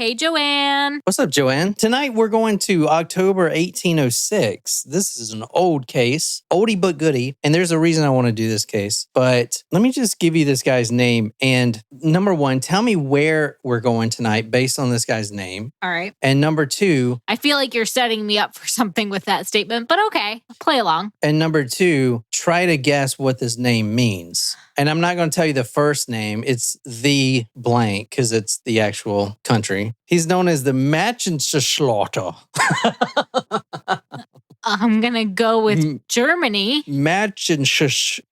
Hey, Joanne. What's up, Joanne? Tonight we're going to October 1806. This is an old case, oldie but goodie, and there's a reason I want to do this case. But let me just give you this guy's name. And number one, tell me where we're going tonight based on this guy's name. All right. And number two, I feel like you're setting me up for something with that statement, but okay, play along. And number two, try to guess what this name means. And I'm not going to tell you the first name. It's the blank because it's the actual country. He's known as the Mädchenschlächter. I'm going to go with Germany. Mädchenschlächter.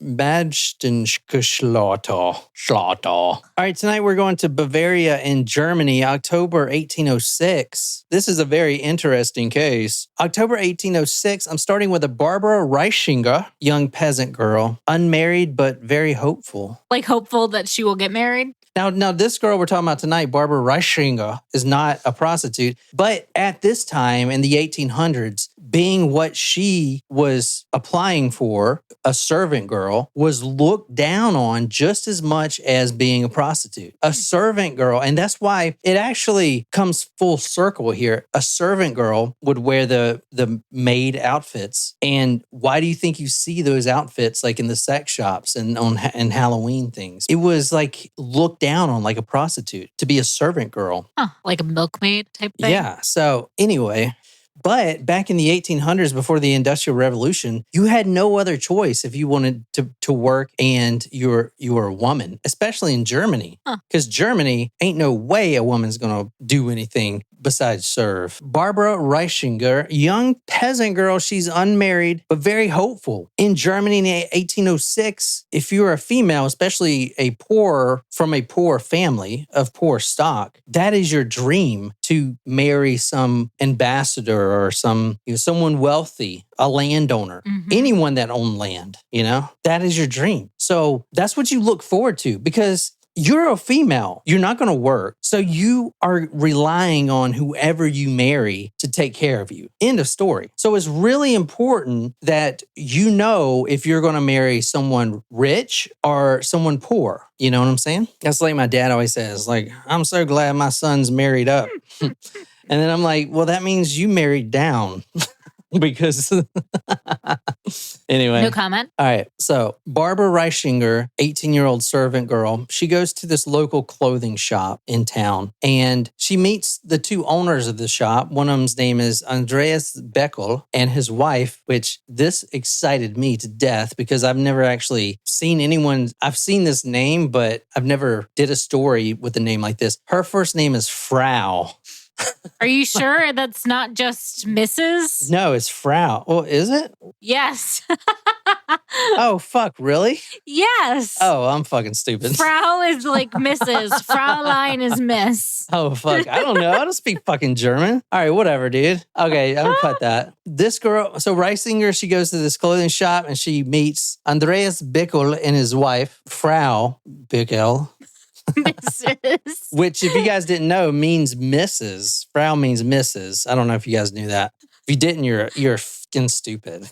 All right, tonight we're going to Bavaria in Germany, October 1806. This is a very interesting case. October 1806, I'm starting with a Barbara Reisinger, young peasant girl, unmarried but very hopeful. Like hopeful that she will get married? Now, this girl we're talking about tonight, Barbara Reisinger, is not a prostitute, but at this time in the 1800s, being what she was applying for, a servant girl, was looked down on just as much as being a prostitute. A servant girl, and that's why it actually comes full circle here. A servant girl would wear the maid outfits. And why do you think you see those outfits like in the sex shops and and Halloween things? It was like looked down on like a prostitute to be a servant girl. Huh, like a milkmaid type thing? Yeah. So anyway, but back in the 1800s, before the Industrial Revolution, you had no other choice if you wanted to work and you were a woman, especially in Germany. Because Germany ain't no way a woman's going to do anything besides serve. Barbara Reisinger, young peasant girl, she's unmarried, but very hopeful. In Germany in 1806, if you're a female, especially from a poor family of poor stock, that is your dream to marry some ambassador or someone wealthy, a landowner, anyone that owned land, that is your dream. So that's what you look forward to because you're a female. You're not going to work. So you are relying on whoever you marry to take care of you. End of story. So it's really important that you know if you're going to marry someone rich or someone poor. You know what I'm saying? That's like my dad always says, like, I'm so glad my son's married up. And then I'm like, well, that means you married down. Because anyway. No comment. All right. So Barbara Reisinger, 18-year-old servant girl, she goes to this local clothing shop in town and she meets the two owners of the shop. One of them's name is Andreas Bichel and his wife, which this excited me to death because I've never actually seen anyone. I've seen this name, but I've never did a story with a name like this. Her first name is Frau. Are you sure that's not just Mrs.? No, it's Frau. Well, is it? Yes. Oh, fuck, really? Yes. Oh, I'm fucking stupid. Frau is like Mrs. Fraulein is Miss. Oh, fuck. I don't know. I don't speak fucking German. All right, whatever, dude. Okay, I'm gonna cut that. This girl, so Reisinger, she goes to this clothing shop and she meets Andreas Bichel and his wife, Frau Bichel. Mrs. Which, if you guys didn't know, means Mrs. Frau means Mrs. I don't know if you guys knew that. If you didn't, you're fucking stupid.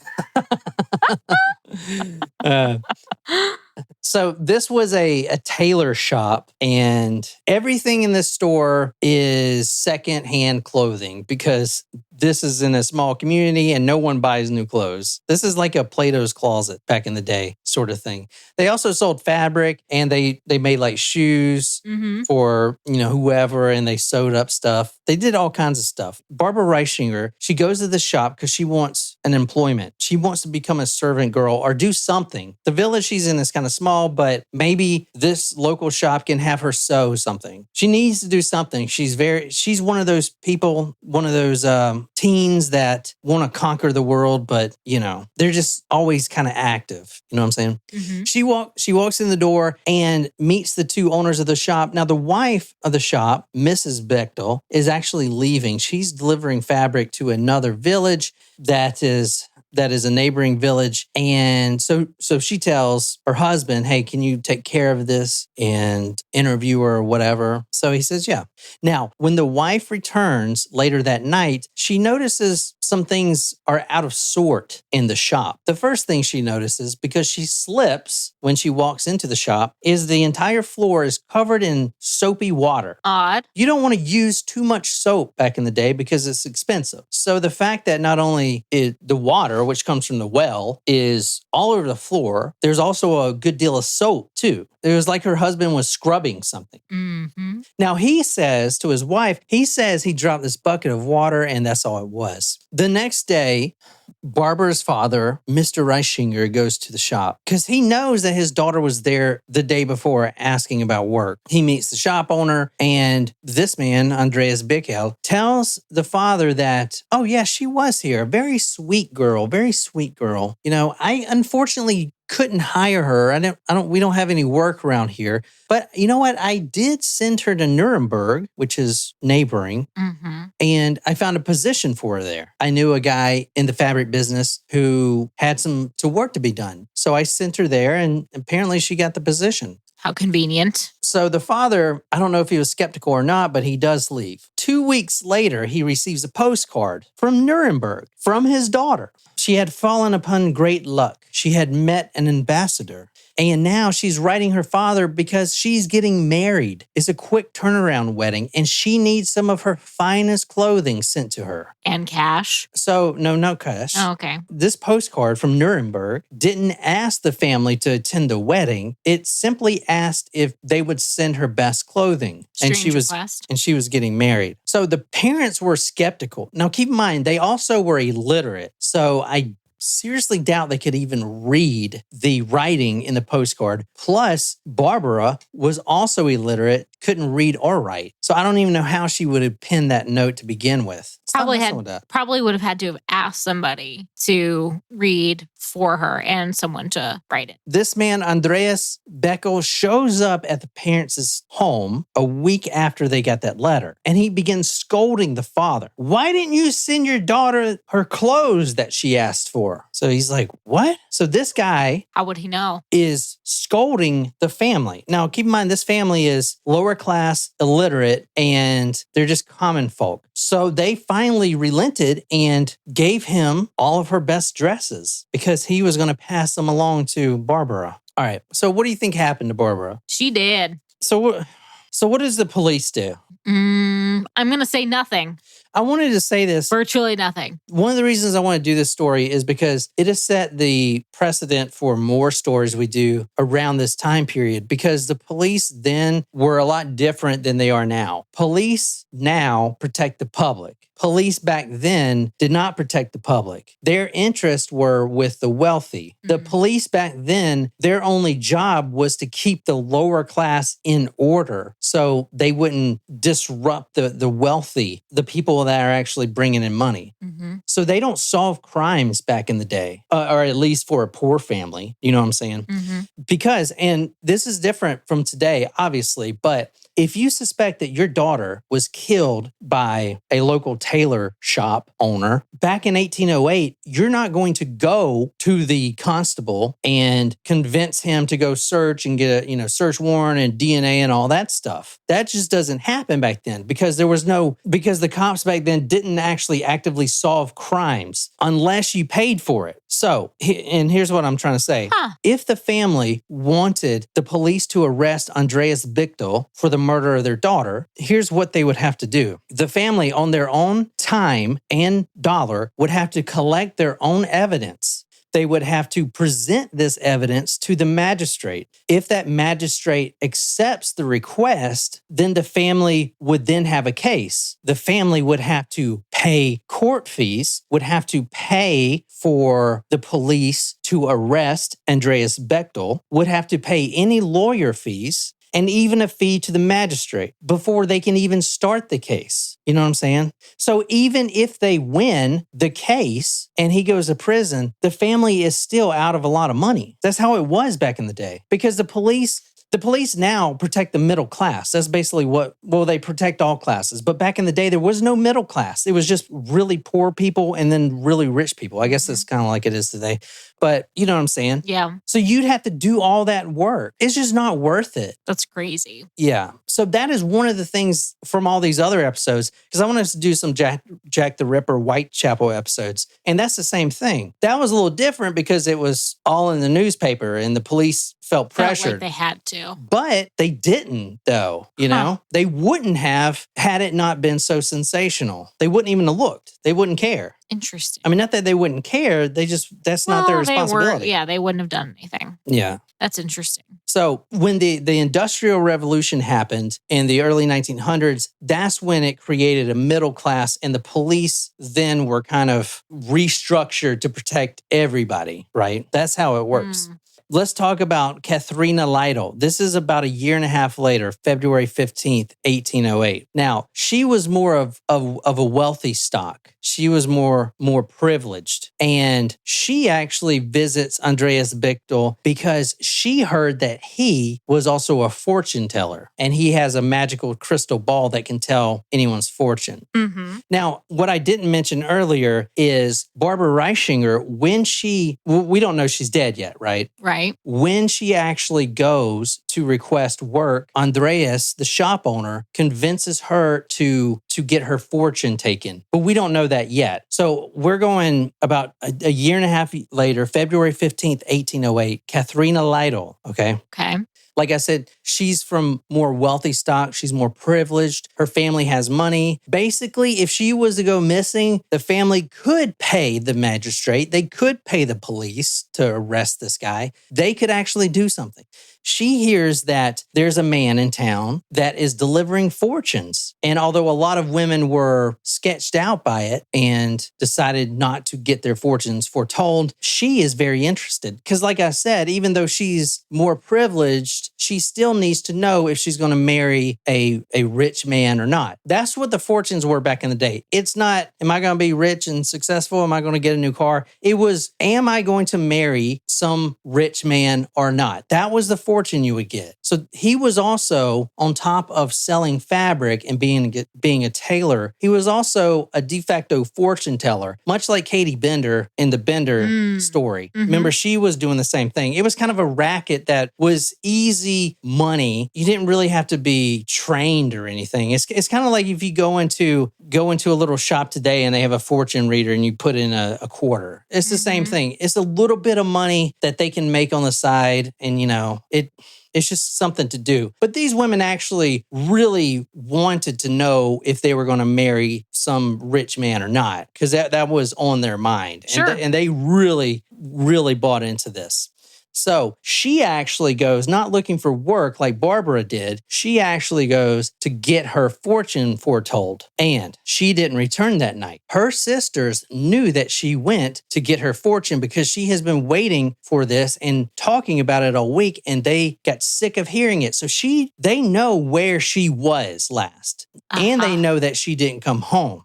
So this was a tailor shop, and everything in this store is secondhand clothing because this is in a small community and no one buys new clothes. This is like a Plato's Closet back in the day sort of thing. They also sold fabric and they made like shoes for, whoever, and they sewed up stuff. They did all kinds of stuff. Barbara Reisinger, she goes to the shop because she wants an employment. She wants to become a servant girl or do something. The village she's in is kind of small, but maybe this local shop can have her sew something. She needs to do something. She's one of those people, one of those teens that want to conquer the world, but they're just always kind of active. You know what I'm saying? Mm-hmm. She walks in the door and meets the two owners of the shop. Now, the wife of the shop, Mrs. Bechtel, is actually leaving. She's delivering fabric to another village that is that is a neighboring village. And so she tells her husband, hey, can you take care of this and interview her or whatever? So he says, yeah. Now, when the wife returns later that night, she notices some things are out of sort in the shop. The first thing she notices, because she slips when she walks into the shop, is the entire floor is covered in soapy water. Odd. You don't want to use too much soap back in the day because it's expensive. So the fact that not only the water, which comes from the well, is all over the floor, there's also a good deal of soap too. It was like her husband was scrubbing something. Mm-hmm. Now he says to his wife, he dropped this bucket of water and that's all it was. The next day, Barbara's father, Mr. Reisinger, goes to the shop because he knows that his daughter was there the day before asking about work. He meets the shop owner, and this man, Andreas Bichel, tells the father that, oh yeah, she was here. Very sweet girl, very sweet girl. You know, I unfortunately couldn't hire her. We don't have any work around here. But you know what? I did send her to Nuremberg, which is neighboring, and I found a position for her there. I knew a guy in the fabric business who had some work to be done. So I sent her there, and apparently she got the position. How convenient. So the father, I don't know if he was skeptical or not, but he does leave. 2 weeks later, he receives a postcard from Nuremberg from his daughter. She had fallen upon great luck. She had met an ambassador. And now she's writing her father because she's getting married. It's a quick turnaround wedding, and she needs some of her finest clothing sent to her. And cash? So, no cash. Oh, okay. This postcard from Nuremberg didn't ask the family to attend the wedding. It simply asked if they would send her best clothing. Strange request. And she was getting married. So the parents were skeptical. Now, keep in mind, they also were illiterate. So I seriously doubt they could even read the writing in the postcard. Plus, Barbara was also illiterate, couldn't read or write. So I don't even know how she would have penned that note to begin with. Probably would have had to have asked somebody to read for her and someone to write it. This man, Andreas Bichel, shows up at the parents' home a week after they got that letter. And he begins scolding the father. Why didn't you send your daughter her clothes that she asked for? So he's like, what? So this guy... How would he know? ...is scolding the family. Now, keep in mind, this family is lower class, illiterate, and they're just common folk. So they finally relented and gave him all of her best dresses because he was going to pass them along to Barbara. All right. So what do you think happened to Barbara? She did. So what does the police do? I'm going to say nothing. I wanted to say this. Virtually nothing. One of the reasons I want to do this story is because it has set the precedent for more stories we do around this time period, because the police then were a lot different than they are now. Police now protect the public. Police back then did not protect the public. Their interests were with the wealthy. The police back then, their only job was to keep the lower class in order so they wouldn't disrupt the wealthy, the people that are actually bringing in money. So they don't solve crimes back in the day, or at least for a poor family. You know what I'm saying? Because, and this is different from today, obviously, but if you suspect that your daughter was killed by a local tailor shop owner back in 1808, you're not going to go to the constable and convince him to go search and get a search warrant and DNA and all that stuff. That just doesn't happen back then because the cops back then didn't actually actively solve crimes unless you paid for it. So, and here's what I'm trying to say. If the family wanted the police to arrest Andreas Bichel for the murder of their daughter, here's what they would have to do. The family, on their own time and dollar, would have to collect their own evidence. They would have to present this evidence to the magistrate. If that magistrate accepts the request, then the family would then have a case. The family would have to pay court fees, would have to pay for the police to arrest Andreas Bichel, would have to pay any lawyer fees, and even a fee to the magistrate before they can even start the case. You know what I'm saying? So even if they win the case and he goes to prison, the family is still out of a lot of money. That's how it was back in the day because the police The police now protect the middle class. That's basically they protect all classes. But back in the day, there was no middle class. It was just really poor people and then really rich people. I guess that's kind of like it is today. But you know what I'm saying? Yeah. So you'd have to do all that work. It's just not worth it. That's crazy. Yeah. So that is one of the things from all these other episodes, because I want us to do some Jack the Ripper Whitechapel episodes. And that's the same thing. That was a little different because it was all in the newspaper and the police felt pressured. Like they had to. But they didn't, though. You know? They wouldn't have had it not been so sensational. They wouldn't even have looked. They wouldn't care. Interesting. I mean, not that they wouldn't care. That's not their responsibility. They wouldn't have done anything. Yeah. That's interesting. So when the Industrial Revolution happened in the early 1900s, that's when it created a middle class, and the police then were kind of restructured to protect everybody, right? That's how it works. Let's talk about Catherine Seidel. This is about a year and a half later, February 15th, 1808. Now, she was more of a wealthy stock. She was more privileged. And she actually visits Andreas Bichel because she heard that he was also a fortune teller. And he has a magical crystal ball that can tell anyone's fortune. Now, what I didn't mention earlier is Barbara Reisinger, when we don't know she's dead yet, right? Right. When she actually goes to request work, Andreas, the shop owner, convinces her to get her fortune taken. But we don't know that yet. So we're going about a year and a half later, February 15th, 1808, Catherine Seidel, okay? Okay. Like I said, she's from more wealthy stock. She's more privileged. Her family has money. Basically, if she was to go missing, the family could pay the magistrate. They could pay the police to arrest this guy. They could actually do something. She hears that there's a man in town that is delivering fortunes. And although a lot of women were sketched out by it and decided not to get their fortunes foretold, she is very interested. Because like I said, even though she's more privileged, she still needs to know if she's going to marry a rich man or not. That's what the fortunes were back in the day. It's not, am I going to be rich and successful? Am I going to get a new car? It was, am I going to marry some rich man or not? That was the fortune you would get. So he was also, on top of selling fabric and being a tailor, he was also a de facto fortune teller, much like Katie Bender in the Bender story. Remember, she was doing the same thing. It was kind of a racket that was easy money. You didn't really have to be trained or anything. It's kind of like if you go into a little shop today and they have a fortune reader and you put in a quarter. It's the same thing. It's a little bit of money that they can make on the side, and it's just something to do. But these women actually really wanted to know if they were going to marry some rich man or not, because that was on their mind. Sure. And they really, really bought into this. So she actually goes, not looking for work like Barbara did. She actually goes to get her fortune foretold. And she didn't return that night. Her sisters knew that she went to get her fortune because she has been waiting for this and talking about it all week. And they got sick of hearing it. So they know where she was last. And they know that she didn't come home.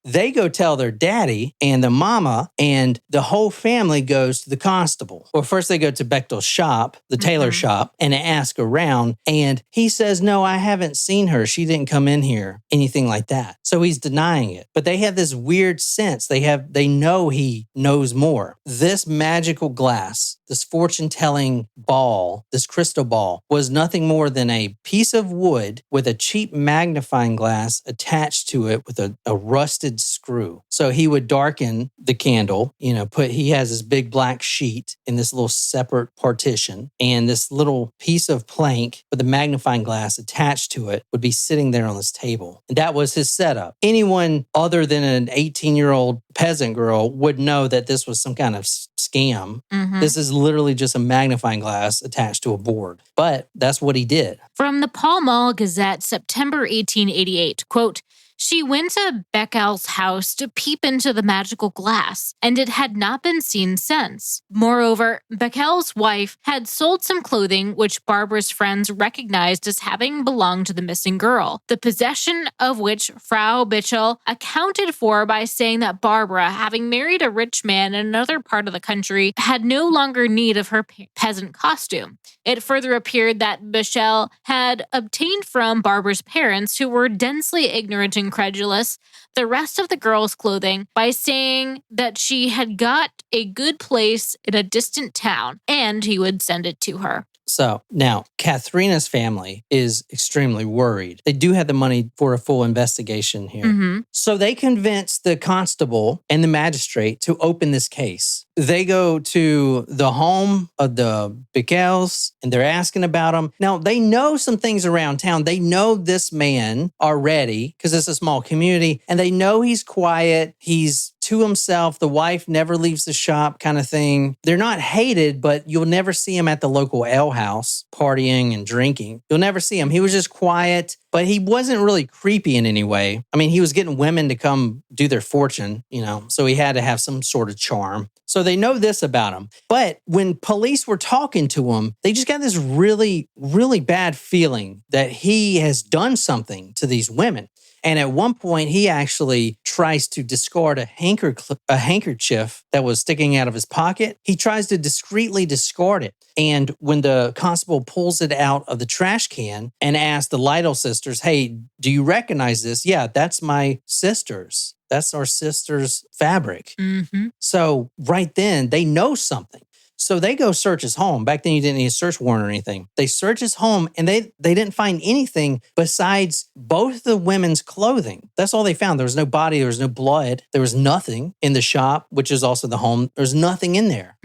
They go tell their daddy and the mama, and the whole family goes to the constable. Well, first they go to Bechtel's shop, the tailor shop, and ask around. And he says, no, I haven't seen her. She didn't come in here, anything like that. So he's denying it. But they have this weird sense. They know he knows more. This magical glass, this fortune-telling ball, this crystal ball, was nothing more than a piece of wood with a cheap magnifying glass attached to it with a rusted screw. So he would darken the candle, he has this big black sheet in this little separate partition, and this little piece of plank with a magnifying glass attached to it would be sitting there on this table. And that was his setup. Anyone other than an 18-year-old peasant girl would know that this was some kind of scam. This is literally just a magnifying glass attached to a board. But that's what he did. From the Pall Mall Gazette, September 1888, quote, She went to Beckel's house to peep into the magical glass, and it had not been seen since. Moreover, Beckel's wife had sold some clothing which Barbara's friends recognized as having belonged to the missing girl, the possession of which Frau Bichel accounted for by saying that Barbara, having married a rich man in another part of the country, had no longer need of her peasant costume. It further appeared that Bichel had obtained from Barbara's parents, who were densely ignorant and credulous, the rest of the girl's clothing by saying that she had got a good place in a distant town and he would send it to her. So now, Katharina's family is extremely worried. They do have the money for a full investigation here. Mm-hmm. So they convince the constable and the magistrate to open this case. They go to the home of the Bichels and they're asking about them. Now, they know some things around town. They know this man already because it's a small community, and they know he's quiet. He's to himself. The wife never leaves the shop, kind of thing. They're not hated, but you'll never see him at the local ale house partying and drinking. You'll never see him. He was just quiet, but he wasn't really creepy in any way. I mean, he was getting women to come do their fortune, so he had to have some sort of charm. So they know this about him. But when police were talking to him, they just got this really, really bad feeling that he has done something to these women. And at one point, he actually tries to discard a handkerchief that was sticking out of his pocket. He tries to discreetly discard it. And when the constable pulls it out of the trash can and asks the Lytle sisters, hey, do you recognize this? Yeah, that's my sister's. That's our sister's fabric. Mm-hmm. So right then, they know something. So they go search his home. Back then, you didn't need a search warrant or anything. They search his home, and they didn't find anything besides both the women's clothing. That's all they found. There was no body. There was no blood. There was nothing in the shop, which is also the home. There's nothing in there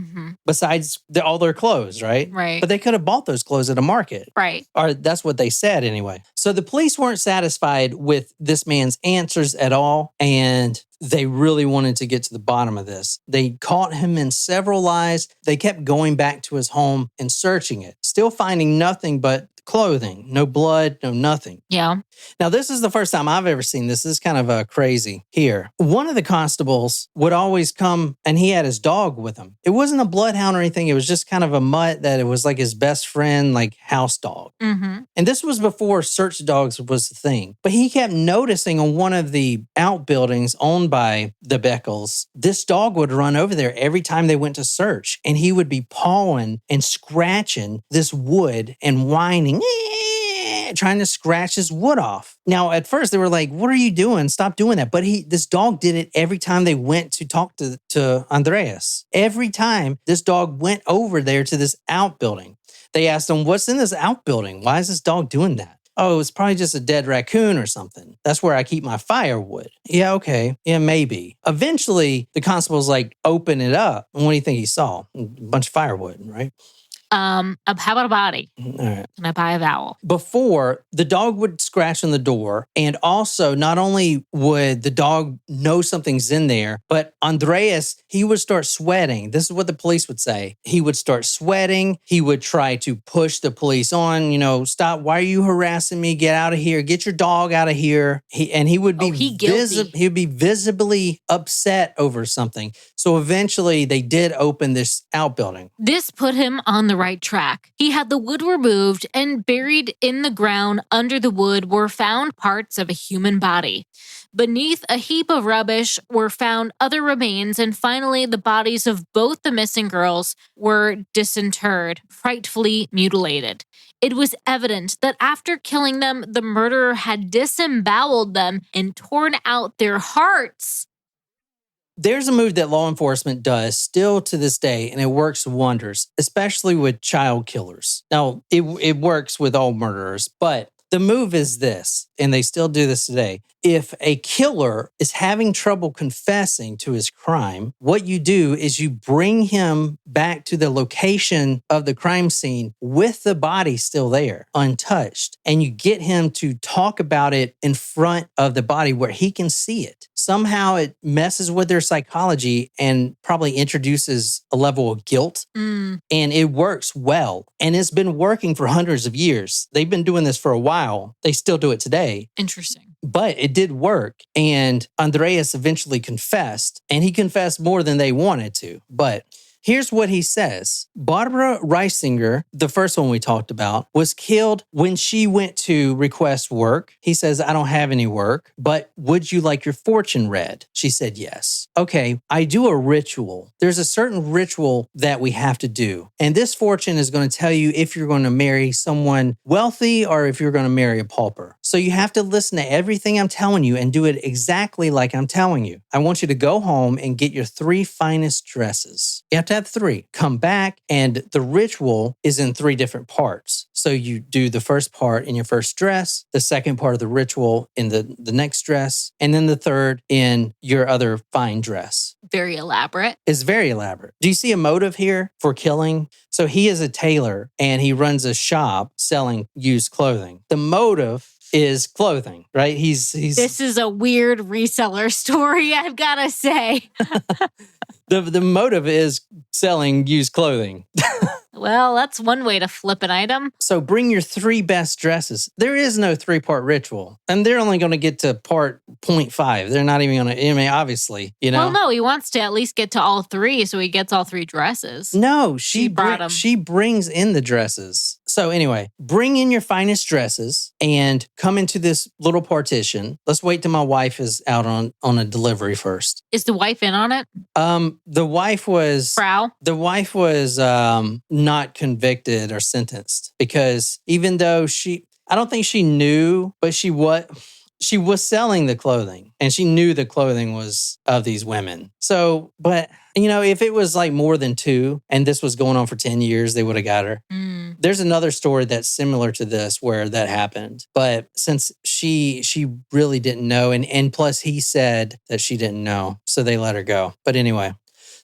besides all their clothes, right? Right. But they could have bought those clothes at a market. Right. Or that's what they said anyway. So the police weren't satisfied with this man's answers at all, and they really wanted to get to the bottom of this. They caught him in several lies. They kept going back to his home and searching it, still finding nothing but clothing, no blood, no nothing. Yeah. Now, this is the first time I've ever seen this. This is kind of crazy here. One of the constables would always come, and he had his dog with him. It wasn't a bloodhound or anything. It was just kind of a mutt that it was like his best friend, like house dog. Mm-hmm. And this was before search dogs was the thing. But he kept noticing on one of the outbuildings owned by the Bichels, this dog would run over there every time they went to search. And he would be pawing and scratching this wood and whining, trying to scratch his wood off. Now, at first, they were like, what are you doing? Stop doing that. But this dog did it every time they went to talk to Andreas. Every time this dog went over there to this outbuilding, they asked him, what's in this outbuilding? Why is this dog doing that? Oh, it's probably just a dead raccoon or something. That's where I keep my firewood. Yeah, okay. Yeah, maybe. Eventually, the constable's like, open it up. And what do you think he saw? A bunch of firewood, right? How about a body? All right. Can I buy a vowel? Before, the dog would scratch on the door. And also, not only would the dog know something's in there, but Andreas, he would start sweating. This is what the police would say. He would start sweating. He would try to push the police on, stop. Why are you harassing me? Get out of here. Get your dog out of here. He would be he would be visibly upset over something. So eventually, they did open this outbuilding. This put him on the right track. He had the wood removed, and buried in the ground under the wood were found parts of a human body. Beneath a heap of rubbish were found other remains, and finally the bodies of both the missing girls were disinterred, frightfully mutilated. It was evident that after killing them, the murderer had disemboweled them and torn out their hearts. There's a move that law enforcement does still to this day, and it works wonders, especially with child killers. Now, it works with all murderers, but the move is this, and they still do this today. If a killer is having trouble confessing to his crime, what you do is you bring him back to the location of the crime scene with the body still there, untouched, and you get him to talk about it in front of the body where he can see it. Somehow it messes with their psychology and probably introduces a level of guilt. And it works well. And it's been working for hundreds of years. They've been doing this for a while. They still do it today. Interesting. But it did work. And Andreas eventually confessed, and he confessed more than they wanted to. But here's what he says. Barbara Reisinger, the first one we talked about, was killed when she went to request work. He says, I don't have any work, but would you like your fortune read? She said, yes. Okay, I do a ritual. There's a certain ritual that we have to do. And this fortune is going to tell you if you're going to marry someone wealthy or if you're going to marry a pauper. So you have to listen to everything I'm telling you and do it exactly like I'm telling you. I want you to go home and get your 3 finest dresses. You have to have 3. Come back, and the ritual is in 3 different parts. So you do the first part in your first dress, the second part of the ritual in the next dress, and then the third in your other fine dress. Very elaborate. It's very elaborate. Do you see a motive here for killing? So he is a tailor, and he runs a shop selling used clothing. The motive is clothing, right? He's This is a weird reseller story, I've got to say. The motive is selling used clothing. Well, that's one way to flip an item. So bring your 3 best dresses. There is no 3-part ritual. And they're only going to get to part 0.5. They're not even going to, I mean, obviously, you know. Well, no, he wants to at least get to all 3, so he gets all 3 dresses. No, she brings in the dresses. So anyway, bring in your finest dresses and come into this little partition. Let's wait till my wife is out on a delivery first. Is the wife in on it? The wife was... Frau? The wife was not convicted or sentenced because even though I don't think she knew, but she was selling the clothing and she knew the clothing was of these women. So, but you know, if it was like more than 2 and this was going on for 10 years, they would have got her. There's another story that's similar to this where that happened. But since she really didn't know, and plus he said that she didn't know, so they let her go. But anyway,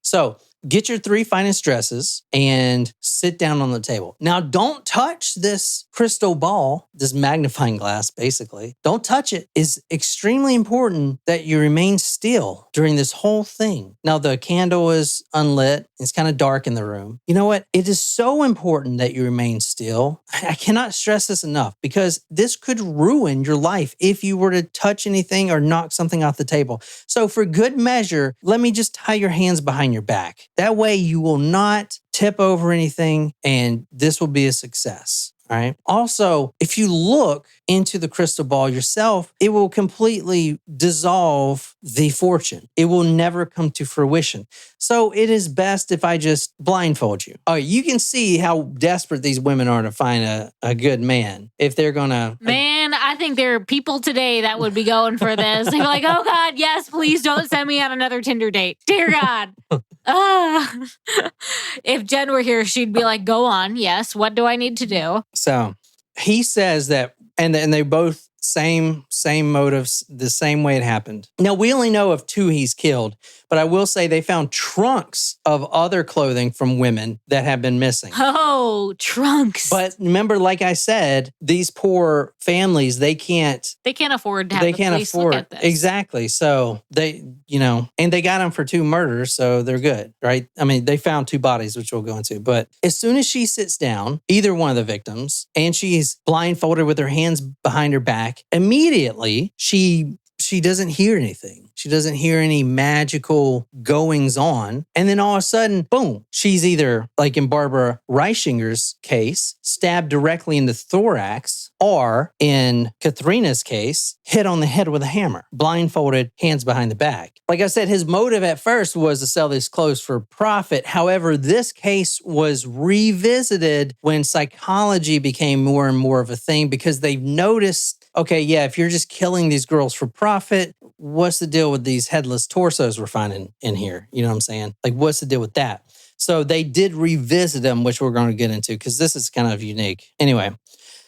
so get your 3 finest dresses and sit down on the table. Now, don't touch this crystal ball, this magnifying glass, basically. Don't touch it. It's extremely important that you remain still during this whole thing. Now, the candle is unlit. It's kind of dark in the room. You know what? It is so important that you remain still. I cannot stress this enough because this could ruin your life if you were to touch anything or knock something off the table. So for good measure, let me just tie your hands behind your back. That way you will not tip over anything and this will be a success. All right. Also, if you look into the crystal ball yourself, it will completely dissolve the fortune. It will never come to fruition. So it is best if I just blindfold you. Oh, you can see how desperate these women are to find a good man. If they're going to... Man, I think there are people today that would be going for this. They're like, oh God, yes, please don't send me on another Tinder date. Dear God. If Jen were here, she'd be like, go on. Yes. What do I need to do? So he says that, and they both same motives, the same way it happened. Now, we only know of 2 he's killed, but I will say they found trunks of other clothing from women that have been missing. Oh, trunks. But remember, like I said, these poor families, they can't afford to have the police look at this. Exactly. So they, and they got them for 2 murders, so they're good, right? I mean, they found 2 bodies, which we'll go into. But as soon as she sits down, either one of the victims, and she's blindfolded with her hands behind her back, immediately she doesn't hear anything. She doesn't hear any magical goings on. And then all of a sudden, boom, she's either, like in Barbara Reisinger's case, stabbed directly in the thorax, or in Katharina's case, hit on the head with a hammer, blindfolded, hands behind the back. Like I said, his motive at first was to sell these clothes for profit. However, this case was revisited when psychology became more and more of a thing because they've noticed, okay, yeah, if you're just killing these girls for profit, what's the deal with these headless torsos we're finding in here? You know what I'm saying? Like, what's the deal with that? So they did revisit them, which we're going to get into because this is kind of unique. Anyway,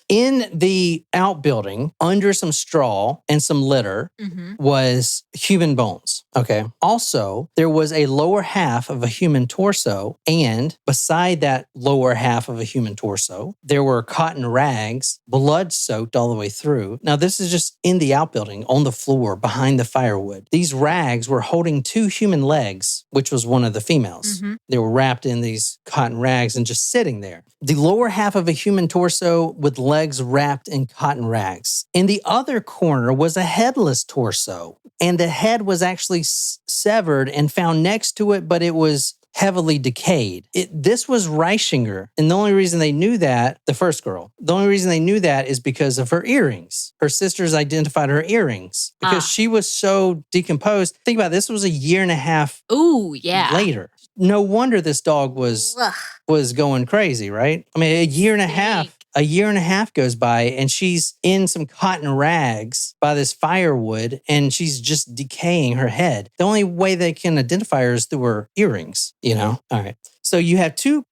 in the outbuilding, under some straw and some litter, was human bones. Okay. Also, there was a lower half of a human torso, and beside that lower half of a human torso, there were cotton rags, blood soaked all the way through. Now, this is just in the outbuilding, on the floor, behind the firewood. These rags were holding 2 human legs, which was one of the females. They were wrapped in these cotton rags and just sitting there. The lower half of a human torso with legs wrapped in cotton rags. In the other corner was a headless torso, and the head was actually severed and found next to it, but it was heavily decayed. This was Reisinger. And the only reason they knew that, the first girl, the only reason they knew that is because of her earrings. Her sisters identified her earrings because she was so decomposed. Think about it, this was a year and a half later. No wonder this dog was going crazy, right? I mean, a year and a half goes by and she's in some cotton rags by this firewood and she's just decaying her head. The only way they can identify her is through her earrings, All right. So you have two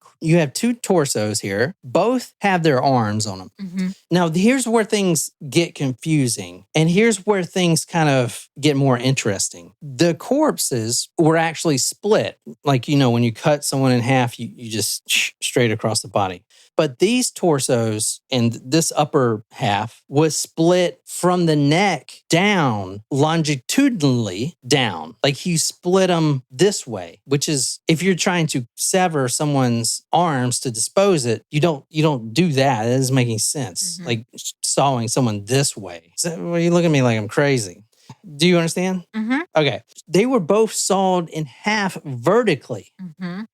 torsos here. Both have their arms on them. Mm-hmm. Now, here's where things get confusing. And here's where things kind of get more interesting. The corpses were actually split. Like, when you cut someone in half, you just straight across the body. But these torsos and this upper half was split from the neck down, longitudinally down. Like he split them this way, which is if you're trying to sever someone's arms to dispose it, you don't do that. That doesn't make any sense. Mm-hmm. Like sawing someone this way. Well, you look at me like I'm crazy. Do you understand? Mm-hmm. Okay. They were both sawed in half vertically,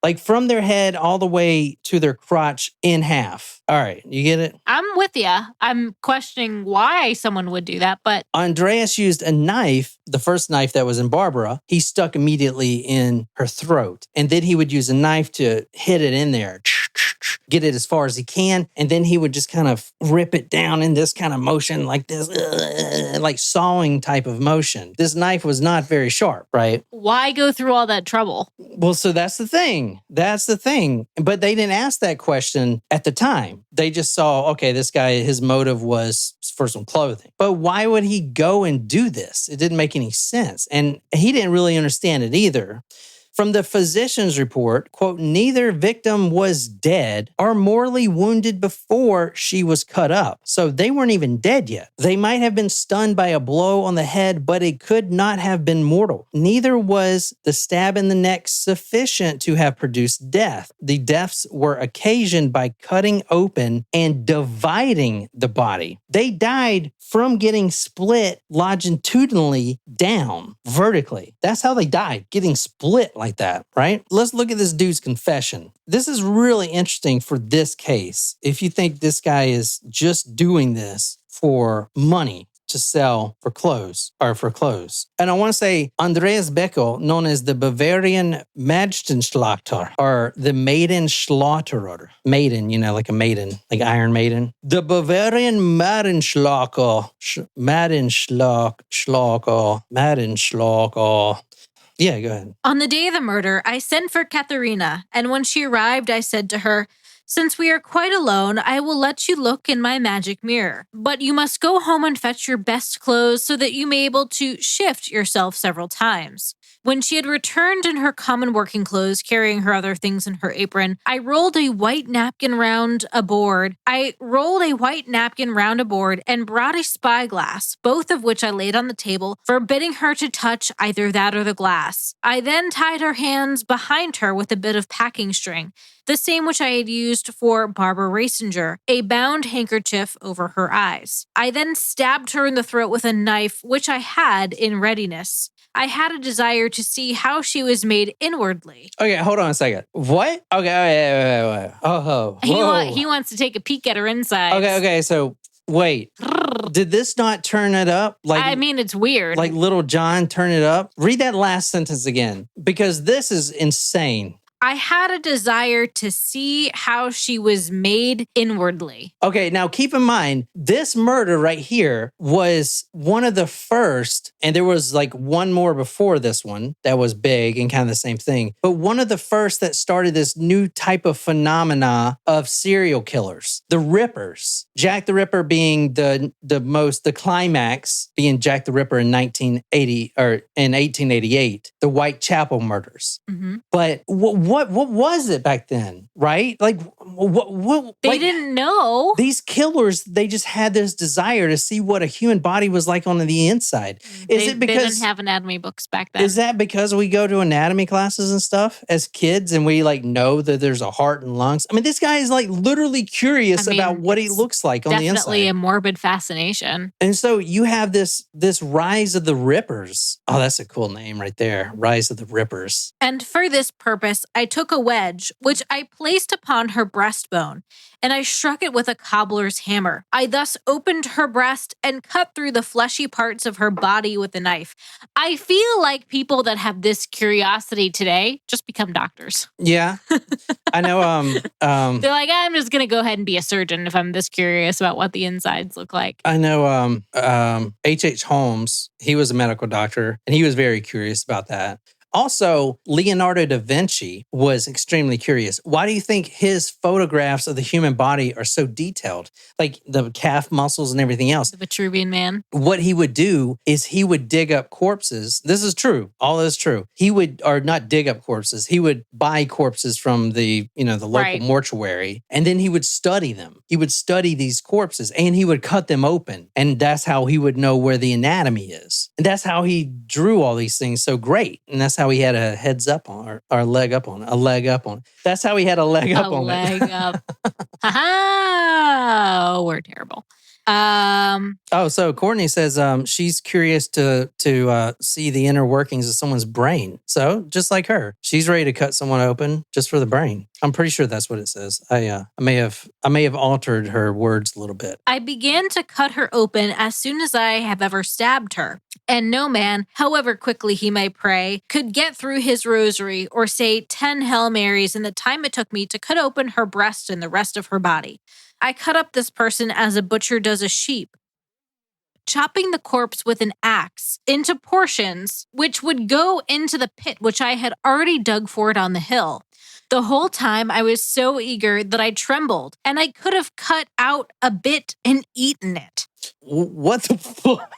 like from their head all the way to their crotch in half. All right. You get it? I'm with you. I'm questioning why someone would do that, but... Andreas used a knife, the first knife that was in Barbara. He stuck immediately in her throat. And then he would use a knife to hit it in there, get it as far as he can. And then he would just kind of rip it down in this kind of motion, like this, like sawing type of motion. This knife was not very sharp, right? Why go through all that trouble? Well, so that's the thing. But they didn't ask that question at the time. They just saw, okay, this guy, his motive was for some clothing. But why would he go and do this? It didn't make any sense. And he didn't really understand it either. From the physician's report, quote, neither victim was dead or mortally wounded before she was cut up. So they weren't even dead yet. They might have been stunned by a blow on the head, but it could not have been mortal. Neither was the stab in the neck sufficient to have produced death. The deaths were occasioned by cutting open and dividing the body. They died from getting split longitudinally down vertically. That's how they died, getting split like that, right? Let's look at this dude's confession. This is really interesting for this case. If you think this guy is just doing this for money to sell for clothes. And I want to say Andreas Bichel, known as the Bavarian Mädchenschlächter, or the Mädchenschlächter. Maiden, like a maiden, like Iron Maiden. The Bavarian Mädchenschlächter. Yeah, go ahead. On the day of the murder, I sent for Katharina, and when she arrived, I said to her, since we are quite alone, I will let you look in my magic mirror. But you must go home and fetch your best clothes so that you may be able to shift yourself several times. When she had returned in her common working clothes, carrying her other things in her apron, I rolled a white napkin round a board and brought a spyglass, both of which I laid on the table, forbidding her to touch either that or the glass. I then tied her hands behind her with a bit of packing string, the same which I had used for Barbara Reisinger, a bound handkerchief over her eyes. I then stabbed her in the throat with a knife, which I had in readiness. I had a desire to see how she was made inwardly. Okay, hold on a second. What? Okay, wait. Oh, he wants to take a peek at her insides. Okay, so wait. Did this not turn it up? It's weird. Like Little John turn it up? Read that last sentence again, because this is insane. I had a desire to see how she was made inwardly. Okay, now keep in mind, this murder right here was one of the first, and there was like one more before this one that was big and kind of the same thing, but one of the first that started this new type of phenomena of serial killers, the Rippers. Jack the Ripper being the climax, being Jack the Ripper in 1888, the Whitechapel murders. Mm-hmm. But what was it back then, right? Like, what they didn't know. These killers, they just had this desire to see what a human body was like on the inside. Is it because they didn't have anatomy books back then? Is that because we go to anatomy classes and stuff as kids and we like know that there's a heart and lungs? I mean, this guy is like literally curious about what he looks like on the inside. Definitely a morbid fascination. And so you have this Rise of the Rippers. Oh, that's a cool name right there. Rise of the Rippers. And for this purpose, I took a wedge, which I placed upon her breastbone, and I struck it with a cobbler's hammer. I thus opened her breast and cut through the fleshy parts of her body with a knife. I feel like people that have this curiosity today just become doctors. Yeah. I know. They're like, I'm just going to go ahead and be a surgeon if I'm this curious about what the insides look like. I know H.H. Holmes, he was a medical doctor, and he was very curious about that. Also, Leonardo da Vinci was extremely curious. Why do you think his photographs of the human body are so detailed? Like the calf muscles and everything else. The Vitruvian Man. What he would do is he would dig up corpses. This is true. All this is true. He would, or not dig up corpses. He would buy corpses from the local mortuary, and then he would study them. He would study these corpses, and he would cut them open. And that's how he would know where the anatomy is. And that's how he drew all these things so great. And that's how he had a heads up on, or a leg up on, a leg up on. That's how he had a leg up on it. A leg up. Oh, we're terrible. So Courtney says she's curious to see the inner workings of someone's brain. So just like her, she's ready to cut someone open just for the brain. I'm pretty sure that's what it says. I may have altered her words a little bit. I began to cut her open as soon as I have ever stabbed her. And no man, however quickly he may pray, could get through his rosary or say 10 Hail Marys in the time it took me to cut open her breast and the rest of her body. I cut up this person as a butcher does a sheep, chopping the corpse with an axe into portions which would go into the pit which I had already dug for it on the hill. The whole time I was so eager that I trembled, and I could have cut out a bit and eaten it. What the fuck?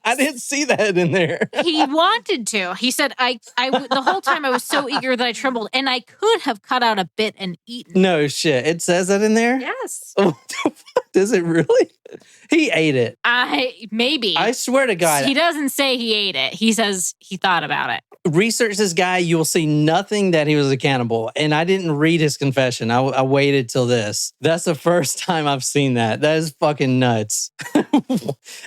I didn't see that in there. He wanted to. He said, the whole time I was so eager that I trembled, and I could have cut out a bit and eaten. No shit. It says that in there? Yes. Does it really? He ate it. Maybe. I swear to God. He doesn't say he ate it. He says he thought about it. Research this guy, you will see nothing that he was a cannibal. And I didn't read his confession. I waited till this. That's the first time I've seen that. That is fucking nuts.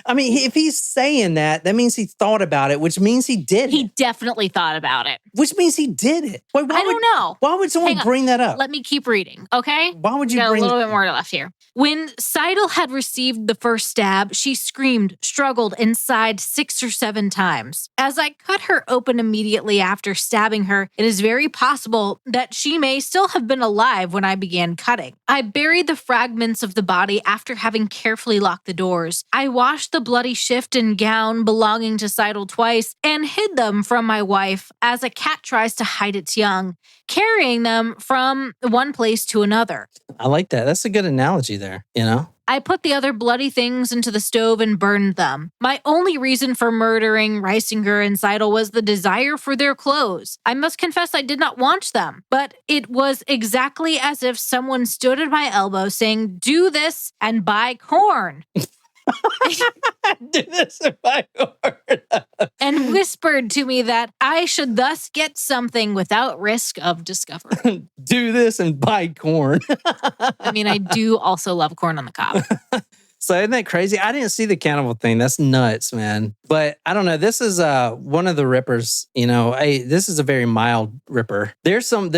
I mean, if he's saying that means he thought about it, which means he did it. He definitely thought about it. Which means he did it. Wait, I don't know. Why would someone bring that up? Let me keep reading, okay? Why would you got bring a little bit more left here. When Seidel had received the first stab, she screamed, struggled, and sighed 6 or 7 times. As I cut her open immediately after stabbing her, it is very possible that she may still have been alive when I began cutting. I buried the fragments of the body after having carefully locked the doors. I washed the bloody shift and gown belonging to Seidel twice and hid them from my wife as a cat tries to hide its young, carrying them from one place to another. I like that. That's a good analogy there, you know? I put the other bloody things into the stove and burned them. My only reason for murdering Reisinger and Seidel was the desire for their clothes. I must confess I did not want them, but it was exactly as if someone stood at my elbow saying, do this and buy corn. Do this and buy corn. And whispered to me that I should thus get something without risk of discovery. Do this and buy corn. I mean, I do also love corn on the cob. So isn't that crazy? I didn't see the cannibal thing. That's nuts, man. But I don't know. This is one of the rippers. You know, this is a very mild ripper. There's some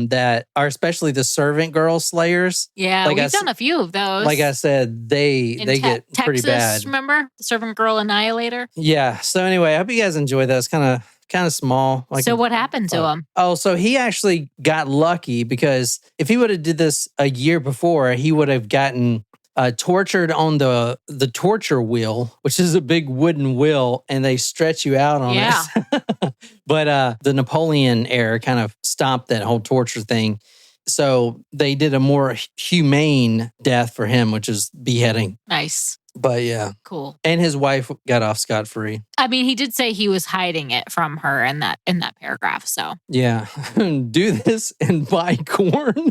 that are especially the servant girl slayers. Yeah, we've done a few of those. Like I said, they get Texas, pretty bad. Remember the servant girl annihilator? Yeah. So anyway, I hope you guys enjoy that. It's kind of small. So what happened to him? Oh, so he actually got lucky because if he would have did this a year before, he would have gotten tortured on the torture wheel, which is a big wooden wheel, and they stretch you out on it. But the Napoleon era kind of stopped that whole torture thing. So they did a more humane death for him, which is beheading. Nice. But yeah. Cool. And his wife got off scot-free. I mean, he did say he was hiding it from her in that paragraph. So yeah. Do this and buy corn.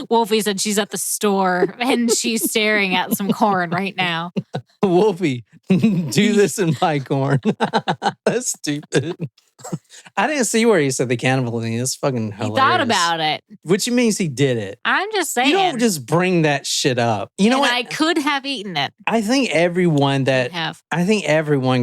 Wolfie said she's at the store and she's staring at some corn right now. Wolfie, do this and buy corn. That's stupid. I didn't see where he said the cannibal thing. It's fucking hilarious. He thought about it. Which means he did it. I'm just saying. You don't just bring that shit up. You know what? I could have eaten it. I think everyone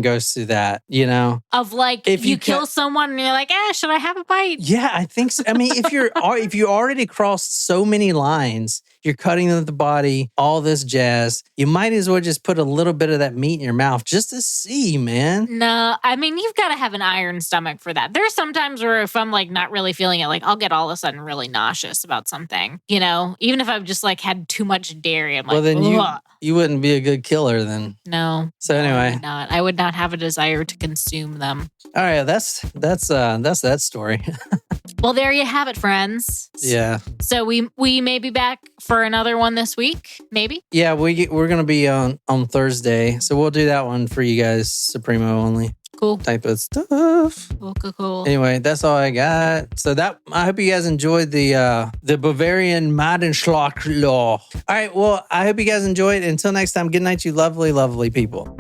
goes through that, you know? Of like, if you kill someone and you're like, should I have a bite? Yeah, I think so. I mean, if you already crossed so many lines, you're cutting up the body, all this jazz, you might as well just put a little bit of that meat in your mouth just to see, man. No, I mean, you've got to have an iron stomach for that. There's sometimes where if I'm like not really feeling it, like I'll get all of a sudden really nauseous about something, you know, even if I've just like had too much dairy. I'm like, well, then you wouldn't be a good killer then. No. So anyway. I would not have a desire to consume them. All right, that's that story. Well, there you have it, friends. Yeah. So we may be back for another one this week, maybe? Yeah, we're going to be on Thursday. So we'll do that one for you guys, Supremo only. Cool. Type of stuff. Cool. Anyway, that's all I got. So I hope you guys enjoyed the Bavarian Mädchenschlächter. All right, well, I hope you guys enjoyed. Until next time, good night, you lovely, lovely people.